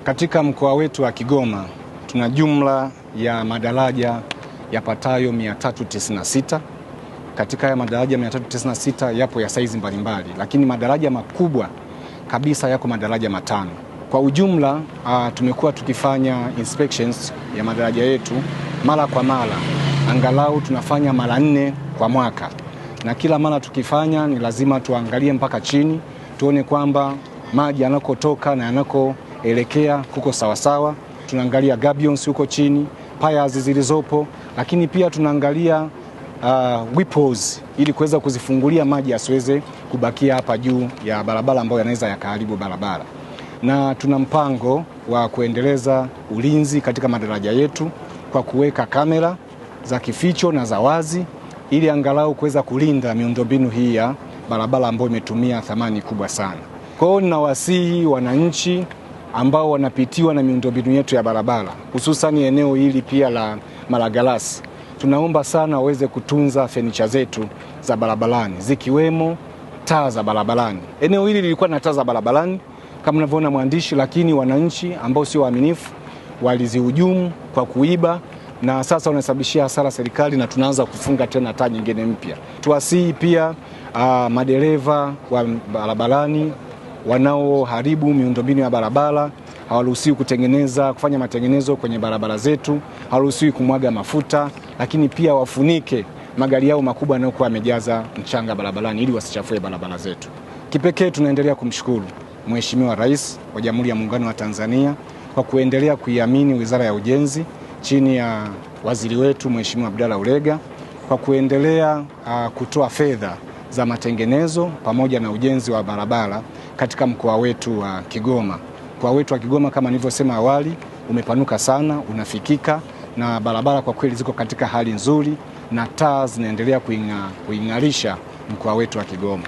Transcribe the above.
Katika mkoa wetu wa Kigoma tuna jumla ya madaraja yapatayo 396. Katika haya madaraja 396 yapo ya saizi mbalimbali, lakini madaraja makubwa kabisa yako madaraja 5. Kwa ujumla tumekuwa tukifanya inspections ya madaraja yetu mara kwa mara, angalau tunafanya mara 4 kwa mwaka, na kila mara tukifanya ni lazima tuangalie mpaka chini tuone kwamba maji yanakotoka na yanakoelekea kuko sawasawa. Tunaangalia gabions huko chini, piers zilizopo, lakini pia tunaangalia whipples ili kuweza kuzifungulia maji yasiweze kubakia hapa juu ya barabara ambayo yanaweza yakaharibu barabara. Na tuna mpango wa kuendeleza ulinzi katika madaraja yetu kwa kuweka kamera za kificho na za wazi ili angalau kuweza kulinda miundombinu hii ya barabara ambayo imetumia thamani kubwa sana. Kwa hiyo ninawasihi wananchi ambao wanapitiwa na miundombinu yetu ya barabara, hususan eneo hili pia la Malagarasi, tunaomba sana waweze kutunza fenicha zetu za barabarani zikiwemo taa za barabarani. Eneo hili lilikuwa na taa za barabarani kama mnavyoona mwandishi, lakini wananchi ambao sio waaminifu walizihujumu kwa kuiba na sasa wanasababishia hasara serikali, na tunaanza kufunga tena taa nyingine mpya. Tuwasihi pia madereva wa barabarani wanaoharibu miundombinu ya barabara hawaruhusiwi kufanya matengenezo kwenye barabara zetu, hawaruhusiwi kumwaga mafuta, lakini pia wafunike magari yao makubwa yanayokuwa yamejaza mchanga barabarani ili wasichafue barabara zetu. Kipekee tunaendelea kumshukuru Mheshimiwa Rais wa Jamhuri ya Muungano wa Tanzania kwa kuendelea kuiamini Wizara ya Ujenzi chini ya waziri wetu Mheshimiwa Abdalla Ulega kwa kuendelea kutoa fedha za matengenezo pamoja na ujenzi wa barabara katika mkoa wetu wa Kigoma. Mkoa wetu wa Kigoma kama nilivyosema awali umepanuka sana, unafikika, na barabara kwa kweli ziko katika hali nzuri na taa zinaendelea kuing'arisha mkoa wetu wa Kigoma.